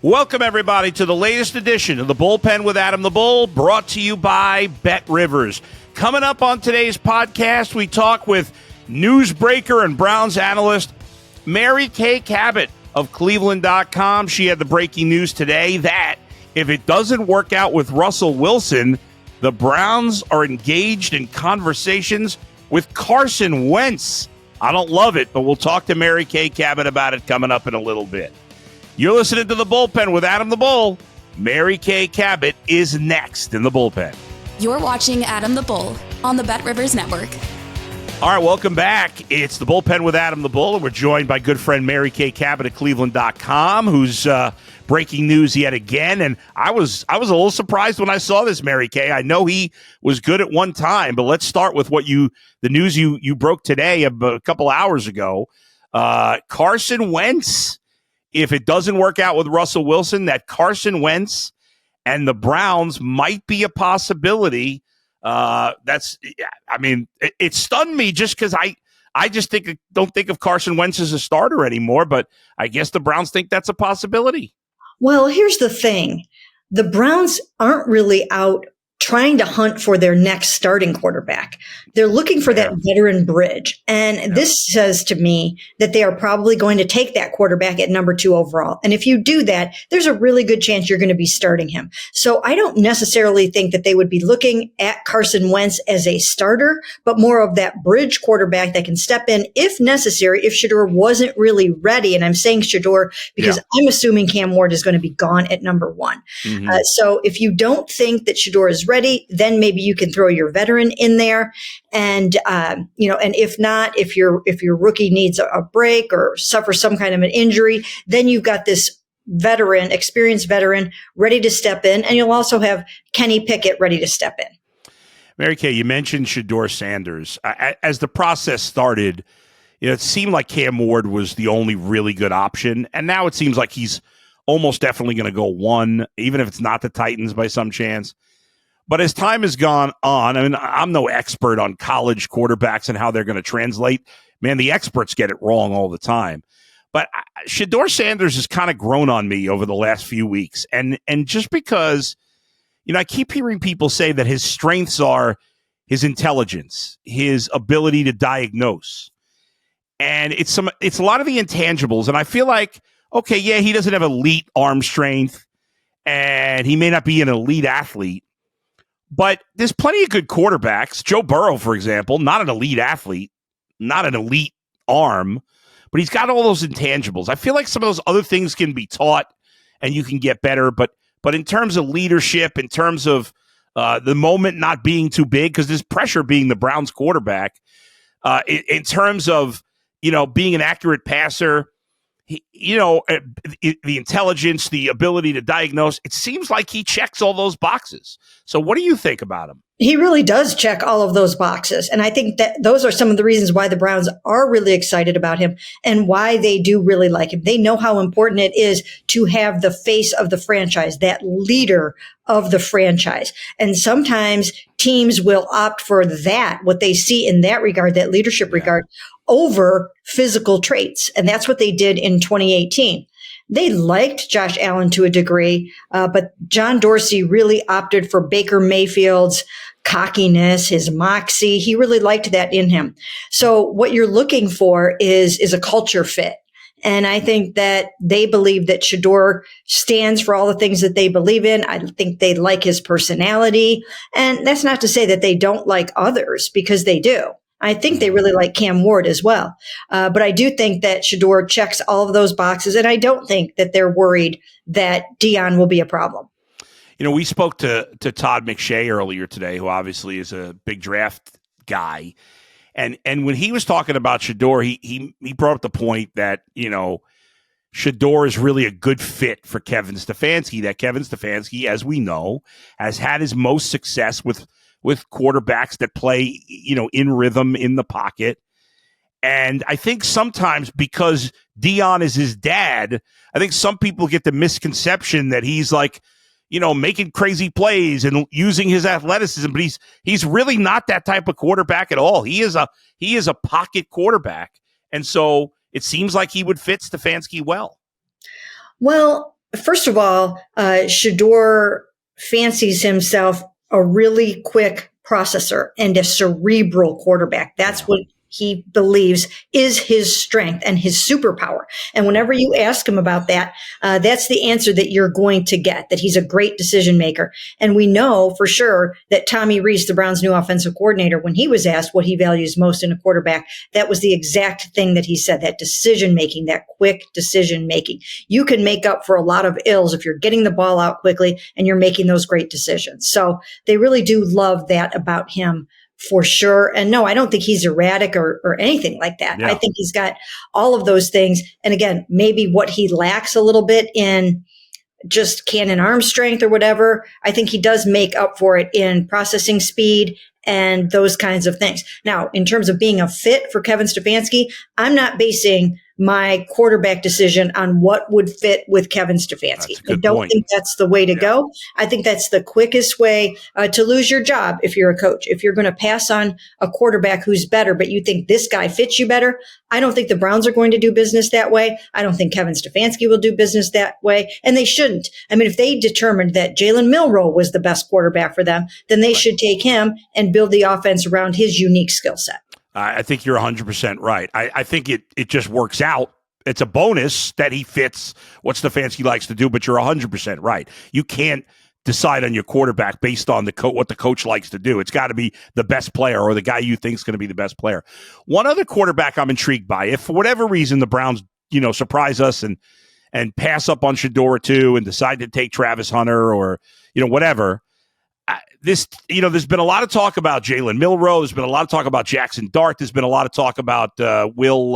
Welcome, everybody, to the latest edition of the Bullpen with Adam the Bull, brought to you by Bet Rivers. Coming up on today's podcast, we talk with newsbreaker and Browns analyst Mary Kay Cabot of Cleveland.com. She had the breaking news today that if it doesn't work out with Russell Wilson, the Browns are engaged in conversations with Carson Wentz. I don't love it, but we'll talk to Mary Kay Cabot about it coming up in a little bit. You're listening to The Bullpen with Adam the Bull. Mary Kay Cabot is next in The Bullpen. You're watching Adam the Bull on the Bet Rivers Network. All right, welcome back. It's The Bullpen with Adam the Bull, and we're joined by good friend Mary Kay Cabot at Cleveland.com, who's breaking news yet again. And I was a little surprised when I saw this, Mary Kay. I know he was good at one time, but let's start with the news you broke today a couple hours ago. Carson Wentz. If it doesn't work out with Russell Wilson, that Carson Wentz and the Browns might be a possibility. It stunned me just because I just don't think of Carson Wentz as a starter anymore, but I guess the Browns think that's a possibility. Well, here's the thing. The Browns aren't really out trying to hunt for their next starting quarterback. They're looking for that veteran bridge. And this says to me that they are probably going to take that quarterback at number 2 overall. And if you do that, there's a really good chance you're going to be starting him. So I don't necessarily think that they would be looking at Carson Wentz as a starter, but more of that bridge quarterback that can step in if necessary, if Shedeur wasn't really ready. And I'm saying Shedeur because I'm assuming Cam Ward is going to be gone at number 1. Mm-hmm. So if you don't think that Shedeur is ready, then maybe you can throw your veteran in there. And, and if not, if your rookie needs a break or suffers some kind of an injury, then you've got this experienced veteran ready to step in. And you'll also have Kenny Pickett ready to step in. Mary Kay, you mentioned Shedeur Sanders. As the process started, it seemed like Cam Ward was the only really good option. And now it seems like he's almost definitely going to go 1, even if it's not the Titans by some chance. But as time has gone on, I mean, I'm no expert on college quarterbacks and how they're going to translate. Man, the experts get it wrong all the time. But Shedeur Sanders has kind of grown on me over the last few weeks. And just because, I keep hearing people say that his strengths are his intelligence, his ability to diagnose. And it's a lot of the intangibles. And I feel like, okay, yeah, he doesn't have elite arm strength and he may not be an elite athlete. But there's plenty of good quarterbacks. Joe Burrow, for example, not an elite athlete, not an elite arm, but he's got all those intangibles. I feel like some of those other things can be taught and you can get better. But in terms of leadership, in terms of the moment not being too big, because there's pressure being the Browns quarterback, in terms of, being an accurate passer, the intelligence, the ability to diagnose, it seems like he checks all those boxes. So what do you think about him? He really does check all of those boxes. And I think that those are some of the reasons why the Browns are really excited about him and why they do really like him. They know how important it is to have the face of the franchise, that leader of the franchise. And sometimes teams will opt for that, what they see in that regard, that leadership regard, over physical traits. And that's what they did in 2018. They liked Josh Allen to a degree, but John Dorsey really opted for Baker Mayfield's cockiness, his moxie. He really liked that in him. So what you're looking for is a culture fit. And I think that they believe that Shedeur stands for all the things that they believe in. I think they like his personality. And that's not to say that they don't like others, because they do. I think they really like Cam Ward as well. But I do think that Shedeur checks all of those boxes. And I don't think that they're worried that Dion will be a problem. We spoke to Todd McShay earlier today, who obviously is a big draft guy. And when he was talking about Shedeur, he brought up the point that, Shedeur is really a good fit for Kevin Stefanski, that Kevin Stefanski, as we know, has had his most success with quarterbacks that play, in rhythm in the pocket. And I think sometimes because Dion is his dad, I think some people get the misconception that he's like, making crazy plays and using his athleticism, but he's really not that type of quarterback at all. He is a pocket quarterback. And so it seems like he would fit Stefanski well. Well, first of all, Shedeur fancies himself a really quick processor and a cerebral quarterback. That's what he believes is his strength and his superpower. And whenever you ask him about that, that's the answer that you're going to get, that he's a great decision maker. And we know for sure that Tommy Rees, the Browns' new offensive coordinator, when he was asked what he values most in a quarterback, that was the exact thing that he said, that decision making, that quick decision making. You can make up for a lot of ills if you're getting the ball out quickly and you're making those great decisions. So they really do love that about him, for sure. And no, I don't think he's erratic or anything like that. Yeah. I think he's got all of those things. And again, maybe what he lacks a little bit in just cannon arm strength or whatever, I think he does make up for it in processing speed and those kinds of things. Now, in terms of being a fit for Kevin Stefanski, I'm not basing my quarterback decision on what would fit with Kevin Stefanski. I don't think that's the way to go. I think that's the quickest way to lose your job if you're a coach. If you're going to pass on a quarterback who's better, but you think this guy fits you better, I don't think the Browns are going to do business that way. I don't think Kevin Stefanski will do business that way, and they shouldn't. I mean, if they determined that Jalen Milroe was the best quarterback for them, then they should take him and build the offense around his unique skill set. I think you're 100% right. I think it just works out. It's a bonus that he fits what Stefanski likes to do, but you're 100% right. You can't decide on your quarterback based on what the coach likes to do. It's got to be the best player or the guy you think is going to be the best player. One other quarterback I'm intrigued by, if for whatever reason the Browns, surprise us and pass up on Shedeur too and decide to take Travis Hunter or, whatever. There's been a lot of talk about Jalen Milroe. There's been a lot of talk about Jackson Dart. There's been a lot of talk about Will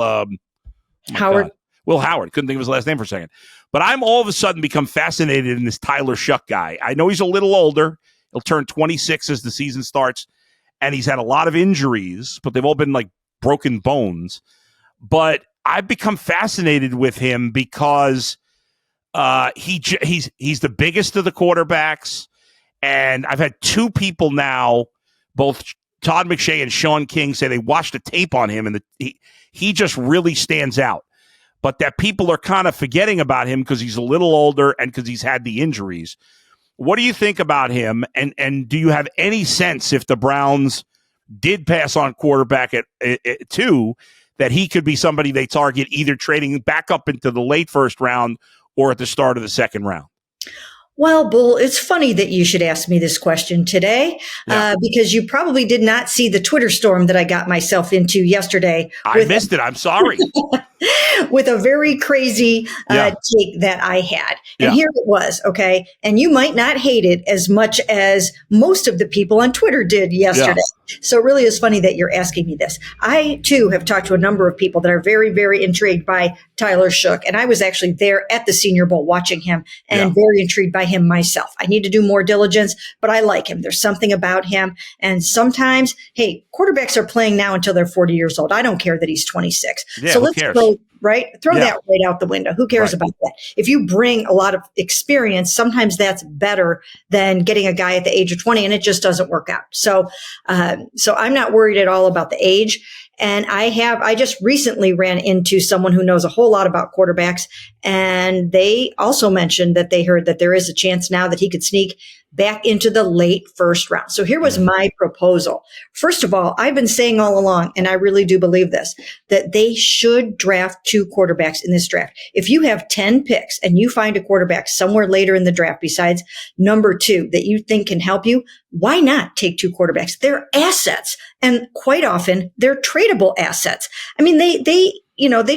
Howard. Will Howard. Couldn't think of his last name for a second. But I'm all of a sudden become fascinated in this Tyler Shough guy. I know he's a little older. He'll turn 26 as the season starts. And he's had a lot of injuries, but they've all been like broken bones. But I've become fascinated with him because he's the biggest of the quarterbacks. And I've had two people now, both Todd McShay and Sean King, say they watched the tape on him and he just really stands out. But that people are kind of forgetting about him because he's a little older and because he's had the injuries. What do you think about him? And do you have any sense if the Browns did pass on quarterback at 2, that he could be somebody they target either trading back up into the late first round or at the start of the second round? Well, Bull, it's funny that you should ask me this question today, because you probably did not see the Twitter storm that I got myself into yesterday. I missed it. I'm sorry. With a very crazy take that I had. And here it was, okay? And you might not hate it as much as most of the people on Twitter did yesterday. Yeah. So it really is funny that you're asking me this. I, too, have talked to a number of people that are very, very intrigued by Tyler Shough. And I was actually there at the Senior Bowl watching him and very intrigued by him myself. I need to do more diligence, but I like him. There's something about him. And sometimes, hey, quarterbacks are playing now until they're 40 years old. I don't care that he's 26. Yeah, so let's go. Right? Throw that right out the window. Who cares about that? If you bring a lot of experience, sometimes that's better than getting a guy at the age of 20 and it just doesn't work out. So I'm not worried at all about the age. And I just recently ran into someone who knows a whole lot about quarterbacks. And they also mentioned that they heard that there is a chance now that he could sneak back into the late first round. So here was my proposal. First of all, I've been saying all along, and I really do believe this, that they should draft 2 quarterbacks in this draft. If you have 10 picks and you find a quarterback somewhere later in the draft besides number 2 that you think can help you, why not take 2 quarterbacks? They're assets. And quite often they're tradable assets. I mean, they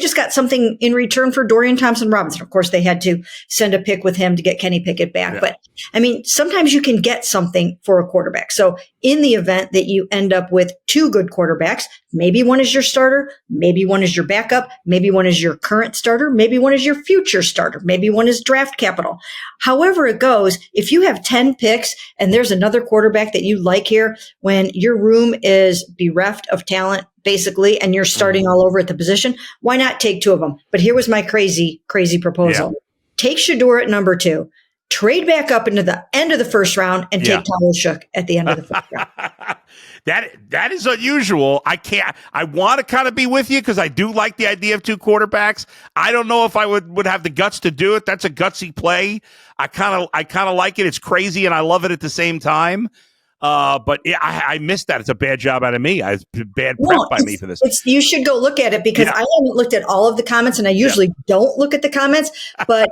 just got something in return for Dorian Thompson-Robinson. Of course, they had to send a pick with him to get Kenny Pickett back. Yeah. But I mean, sometimes you can get something for a quarterback. So in the event that you end up with 2 good quarterbacks, maybe one is your starter, maybe one is your backup, maybe one is your current starter, maybe one is your future starter, maybe one is draft capital. However it goes, if you have 10 picks and there's another quarterback that you like here, when your room is bereft of talent, basically, and you're starting all over at the position, why not take 2 of them? But here was my crazy proposal. Yeah. Take Shedeur at number 2, trade back up into the end of the first round, and take Tyler Shough at the end of the first round. That is unusual. I want to kind of be with you because I do like the idea of two quarterbacks. I don't know if I would have the guts to do it. That's a gutsy play. I kind of like it. It's crazy and I love it at the same time. But I missed that. It's a bad job out of me. It's bad prep by me for this. You should go look at it because I haven't looked at all of the comments, and I usually don't look at the comments. But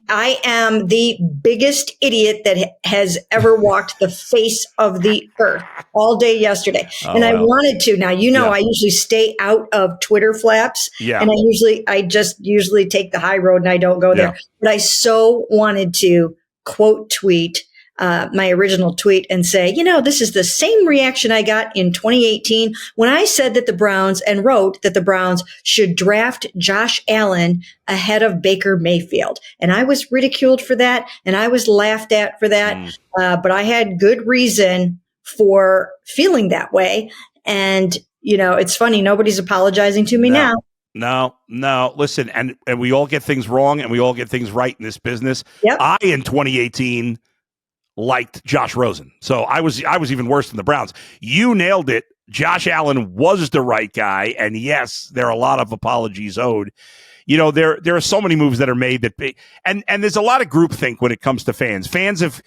I am the biggest idiot that has ever walked the face of the earth all day yesterday. And I wanted to. Now, I usually stay out of Twitter flaps, and I just usually take the high road and I don't go there. But I so wanted to quote tweet my original tweet and say, this is the same reaction I got in 2018 when I said that the Browns and wrote that the Browns should draft Josh Allen ahead of Baker Mayfield. And I was ridiculed for that and I was laughed at for that. But I had good reason for feeling that way. And, it's funny. Nobody's apologizing to me now. No. Listen, and we all get things wrong and we all get things right in this business. I, in 2018, liked Josh Rosen. So I was even worse than the Browns. You nailed it. Josh Allen was the right guy. And yes, there are a lot of apologies owed. There are so many moves that are made and there's a lot of groupthink when it comes to fans. Fans have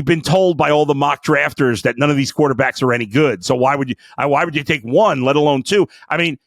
been told by all the mock drafters that none of these quarterbacks are any good. So why would you take one, let alone two? I mean,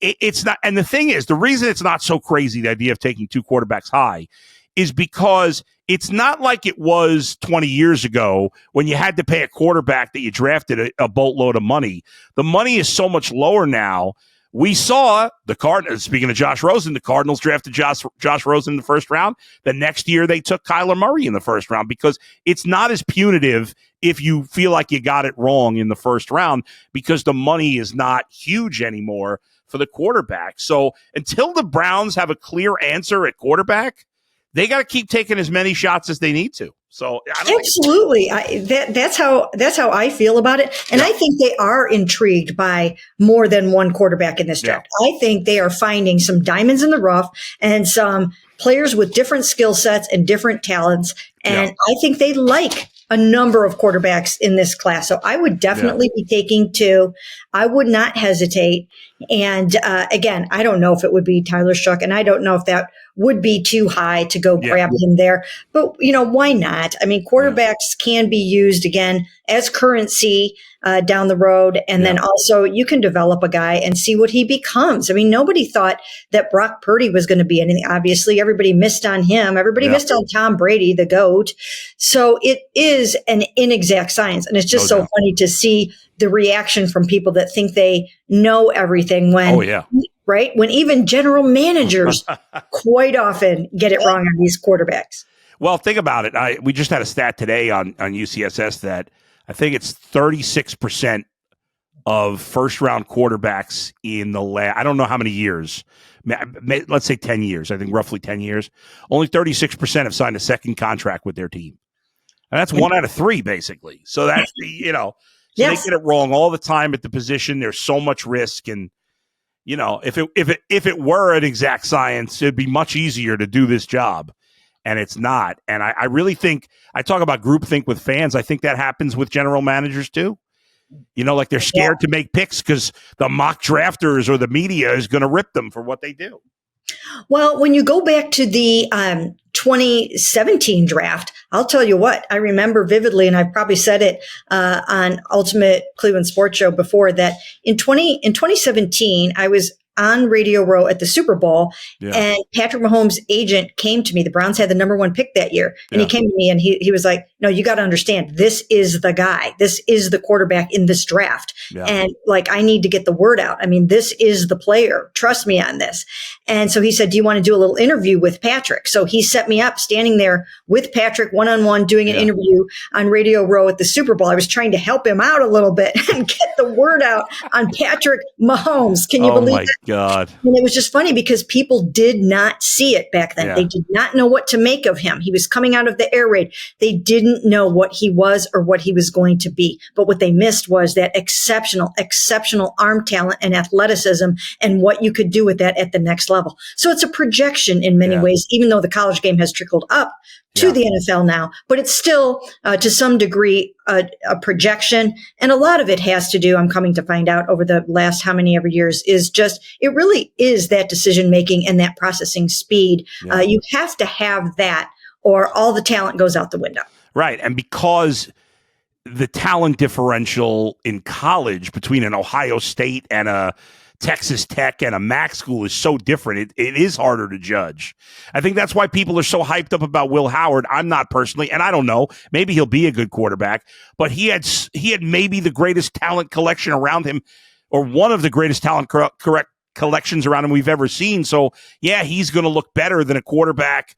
it's not. And the thing is, the reason it's not so crazy, the idea of taking two quarterbacks high, is because it's not like it was 20 years ago when you had to pay a quarterback that you drafted a boatload of money. The money is so much lower now. We saw the Cardinals, speaking of Josh Rosen, the Cardinals drafted Josh Rosen in the first round. The next year they took Kyler Murray in the first round because it's not as punitive if you feel like you got it wrong in the first round because the money is not huge anymore for the quarterback. So until the Browns have a clear answer at quarterback, they got to keep taking as many shots as they need to. So absolutely, that's how I feel about it, and I think they are intrigued by more than one quarterback in this draft. I think they are finding some diamonds in the rough and some players with different skill sets and different talents, and I think they like a number of quarterbacks in this class. So I would definitely be taking two. I would not hesitate. And again, I don't know if it would be Tyler Shough, and I don't know if that would be too high to go grab him there. But, why not? I mean, quarterbacks can be used, again, as currency down the road. And then also you can develop a guy and see what he becomes. I mean, nobody thought that Brock Purdy was going to be anything. Obviously, everybody missed on him. Everybody missed on Tom Brady, the GOAT. So it is an inexact science. And it's just so funny to see the reaction from people that think they know everything when, right? When even general managers quite often get it wrong on these quarterbacks. Well, think about it. We just had a stat today on UCSS that I think it's 36% of first-round quarterbacks in the I don't know how many years. Let's say 10 years. I think roughly 10 years. Only 36% have signed a second contract with their team. And that's 1 out of 3, basically. So that's, so they get it wrong all the time at the position. There's so much risk. And, if it were an exact science, it'd be much easier to do this job. And it's not. And I really think, I talk about groupthink with fans. I think that happens with general managers too. Like they're scared to make picks because the mock drafters or the media is going to rip them for what they do. Well, when you go back to the 2017 draft, I'll tell you what, I remember vividly, and I've probably said it on Ultimate Cleveland Sports Show before, that in 2017, I was on Radio Row at the Super Bowl, and Patrick Mahomes' agent came to me. The Browns had the number 1 pick that year, and he came to me and he was like, "No, you got to understand, this is the guy. This is the quarterback in this draft, and I need to get the word out. I mean, this is the player. Trust me on this." And so he said, "Do you want to do a little interview with Patrick?" So he set me up, standing there with Patrick one-on-one, doing an interview on Radio Row at the Super Bowl. I was trying to help him out a little bit and get the word out on Patrick Mahomes. Can you believe that? God. And it was just funny because people did not see it back then. They did not know what to make of him. He was coming out of the air raid. They didn't know what he was or what he was going to be. But what they missed was that exceptional arm talent and athleticism and what you could do with that at the next level. So it's a projection in many ways, even though the college game has trickled up to the NFL now, but it's still to some degree a projection. And a lot of it has to do, I'm coming to find out over the last how many ever years, is just, it really is that decision making and that processing speed. Yeah. You have to have that or all the talent goes out the window. Right. And because the talent differential in college between an Ohio State and a Texas Tech and a MAC school is so different. It is harder to judge. I think that's why people are so hyped up about Will Howard. I'm not personally, and I don't know. Maybe he'll be a good quarterback, but he had maybe the greatest talent collection around him, or one of the greatest talent collections around him we've ever seen. So yeah, he's going to look better than a quarterback,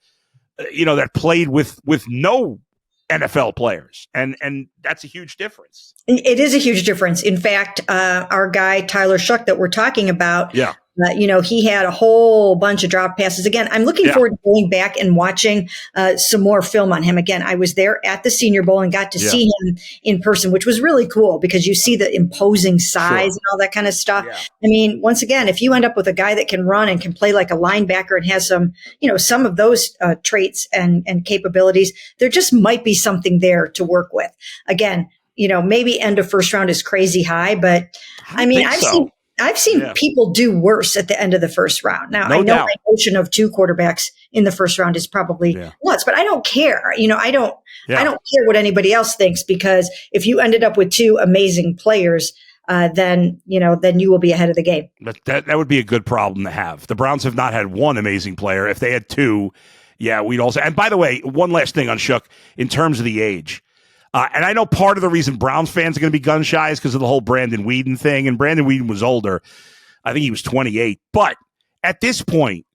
that played with no NFL players. And that's a huge difference. It is a huge difference. In fact, our guy, Tyler Shough, that we're talking about, he had a whole bunch of drop passes. Again, I'm looking forward to going back and watching some more film on him. Again, I was there at the Senior Bowl and got to see him in person, which was really cool because you see the imposing size and all that kind of stuff. Yeah. I mean, once again, if you end up with a guy that can run and can play like a linebacker and has some of those traits and capabilities, there just might be something there to work with. Again, maybe end of first round is crazy high, but I've seen people do worse at the end of the first round. Now, I know my notion of 2 quarterbacks in the first round is probably nuts, but I don't care. I don't care what anybody else thinks, because if you ended up with 2 amazing players, then you will be ahead of the game. But that would be a good problem to have. The Browns have not had 1 amazing player. If they had 2, we'd also. And by the way, one last thing on Shough in terms of the age. And I know part of the reason Browns fans are going to be gun shy is because of the whole Brandon Weeden thing. And Brandon Weeden was older. I think he was 28. But at this point,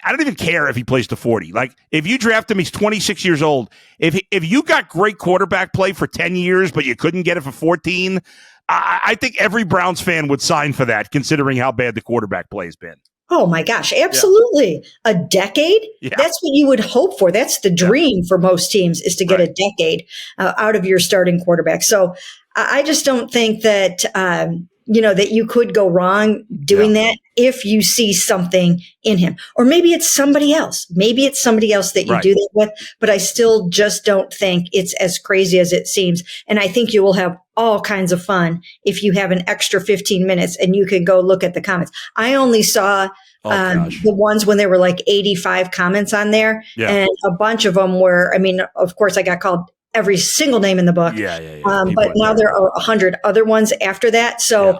I don't even care if he plays to 40. Like, if you draft him, he's 26 years old. If you got great quarterback play for 10 years, but you couldn't get it for 14, I think every Browns fan would sign for that, considering how bad the quarterback play has been. Oh my gosh, absolutely. Yeah. A decade? Yeah. That's what you would hope for. That's the dream for most teams, is to get a decade out of your starting quarterback. So I just don't think that, that you could go wrong doing that if you see something in him. Or maybe it's somebody else. Maybe it's somebody else that you do that with, but I still just don't think it's as crazy as it seems. And I think you will have all kinds of fun if you have an extra 15 minutes and you can go look at the comments. I only saw the ones when there were like 85 comments on there, and a bunch of them were, of course I got called every single name in the book. But now there are 100 other ones after that. So,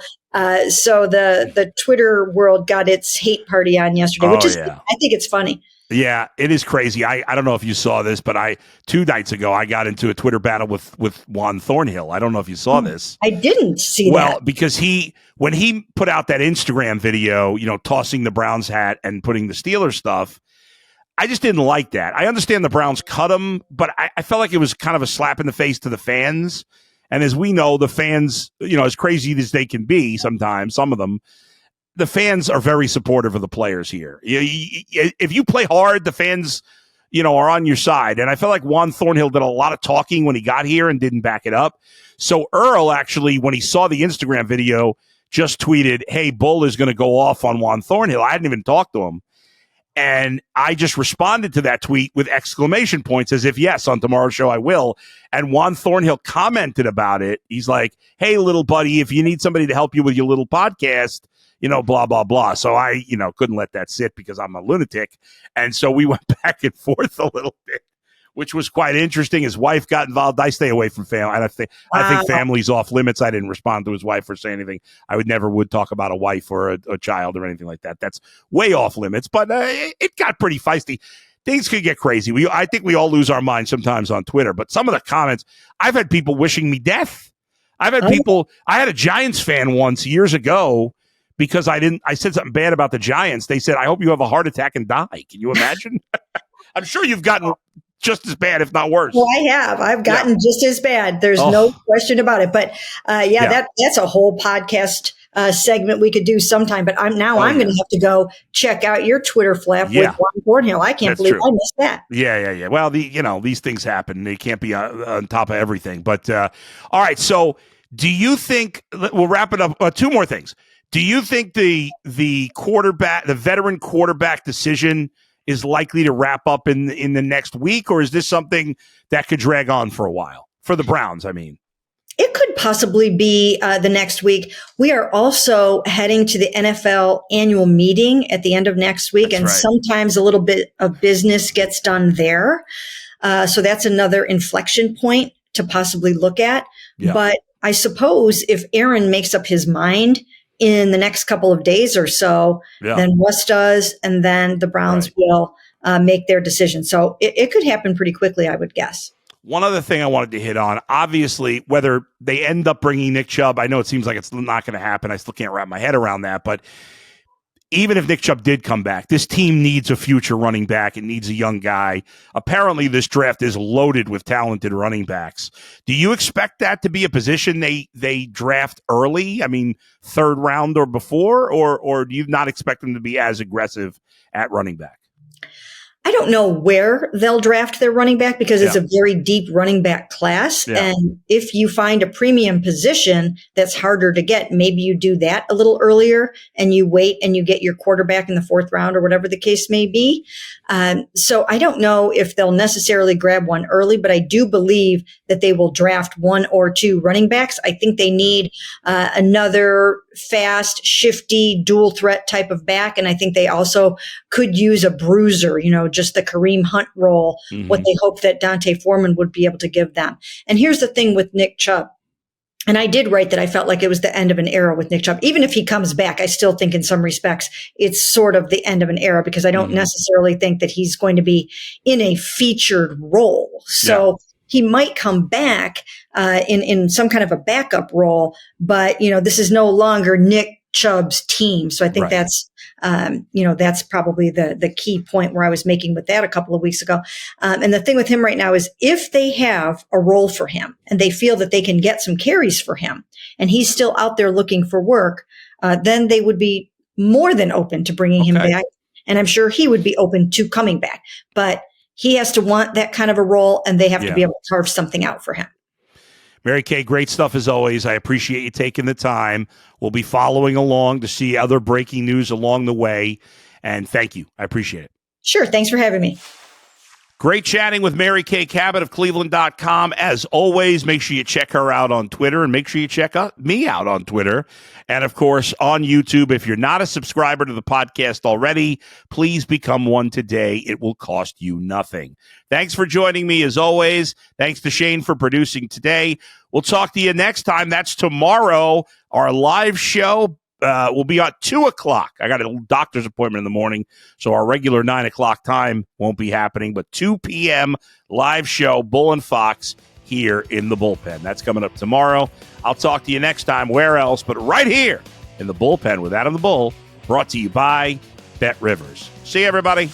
so the Twitter world got its hate party on yesterday, which is, I think it's funny. Yeah, it is crazy. I don't know if you saw this, but 2 nights ago, I got into a Twitter battle with Juan Thornhill. I don't know if you saw this. I didn't see that. Well, because when he put out that Instagram video, tossing the Browns hat and putting the Steelers stuff, I just didn't like that. I understand the Browns cut him, but I felt like it was kind of a slap in the face to the fans. And as we know, the fans, as crazy as they can be sometimes, some of them, the fans are very supportive of the players here. If you play hard, the fans, are on your side. And I felt like Juan Thornhill did a lot of talking when he got here and didn't back it up. So Earl actually, when he saw the Instagram video, just tweeted, "Hey, Bull is going to go off on Juan Thornhill." I hadn't even talked to him. And I just responded to that tweet with exclamation points as if, yes, on tomorrow's show I will. And Juan Thornhill commented about it. He's like, "Hey, little buddy, if you need somebody to help you with your little podcast, blah, blah, blah." So I, couldn't let that sit because I'm a lunatic. And so we went back and forth a little bit, which was quite interesting. His wife got involved. I stay away from family. And I think family's off limits. I didn't respond to his wife or say anything. I would talk about a wife or a child or anything like that. That's way off limits. But it got pretty feisty. Things could get crazy. I think we all lose our minds sometimes on Twitter. But some of the comments, I've had people wishing me death. I've had people. I had a Giants fan once years ago, because I said something bad about the Giants. They said, "I hope you have a heart attack and die." Can you imagine? I'm sure you've gotten just as bad, if not worse. Well, I have. I've gotten just as bad. There's no question about it. But that's a whole podcast segment we could do sometime. But I'm going to have to go check out your Twitter flap with Juan Thornhill. I can't believe I missed that. Yeah. Well, these things happen. They can't be on top of everything. But all right. So do you think we'll wrap it up? 2 more things. Do you think the veteran quarterback decision is likely to wrap up in the next week, or is this something that could drag on for a while for the Browns? I mean, it could possibly be the next week. We are also heading to the NFL annual meeting at the end of next week, and sometimes a little bit of business gets done there. So that's another inflection point to possibly look at. Yeah. But I suppose if Aaron makes up his mind in the next couple of days or so, then Russ does, and then the Browns will make their decision. So it could happen pretty quickly, I would guess. One other thing I wanted to hit on, obviously, whether they end up bringing Nick Chubb, I know it seems like it's not going to happen. I still can't wrap my head around that. But even if Nick Chubb did come back, this team needs a future running back. It needs a young guy. Apparently, this draft is loaded with talented running backs. Do you expect that to be a position they draft early? I mean, third round or before? Or do you not expect them to be as aggressive at running back? I don't know where they'll draft their running back because it's a very deep running back class. Yeah. And if you find a premium position that's harder to get, maybe you do that a little earlier and you wait and you get your quarterback in the fourth round or whatever the case may be. So I don't know if they'll necessarily grab one early, but I do believe that they will draft one or two running backs. I think they need another fast, shifty, dual threat type of back. And I think they also could use a bruiser, just the Kareem Hunt role, what they hope that Dante Foreman would be able to give them. And here's the thing with Nick Chubb. And I did write that I felt like it was the end of an era with Nick Chubb. Even if he comes back, I still think in some respects it's sort of the end of an era because I don't necessarily think that he's going to be in a featured role. So he might come back in some kind of a backup role, but this is no longer Nick Chubb's team. So I think that's probably the key point where I was making with that a couple of weeks ago. And the thing with him right now is if they have a role for him and they feel that they can get some carries for him and he's still out there looking for work, then they would be more than open to bringing him back. And I'm sure he would be open to coming back, but he has to want that kind of a role and they have to be able to carve something out for him. Mary Kay, great stuff as always. I appreciate you taking the time. We'll be following along to see other breaking news along the way. And thank you. I appreciate it. Sure. Thanks for having me. Great chatting with Mary Kay Cabot of Cleveland.com. As always, make sure you check her out on Twitter and make sure you check me out on Twitter. And, of course, on YouTube. If you're not a subscriber to the podcast already, please become one today. It will cost you nothing. Thanks for joining me, as always. Thanks to Shane for producing today. We'll talk to you next time. That's tomorrow. Our live show will be at 2 o'clock. I got a doctor's appointment in the morning, so our regular 9 o'clock time won't be happening. But 2 p.m. live show, Bull and Fox, here in the bullpen. That's coming up tomorrow. I'll talk to you next time. Where else but right here in the bullpen with Adam the Bull, brought to you by Bet Rivers. See you, everybody.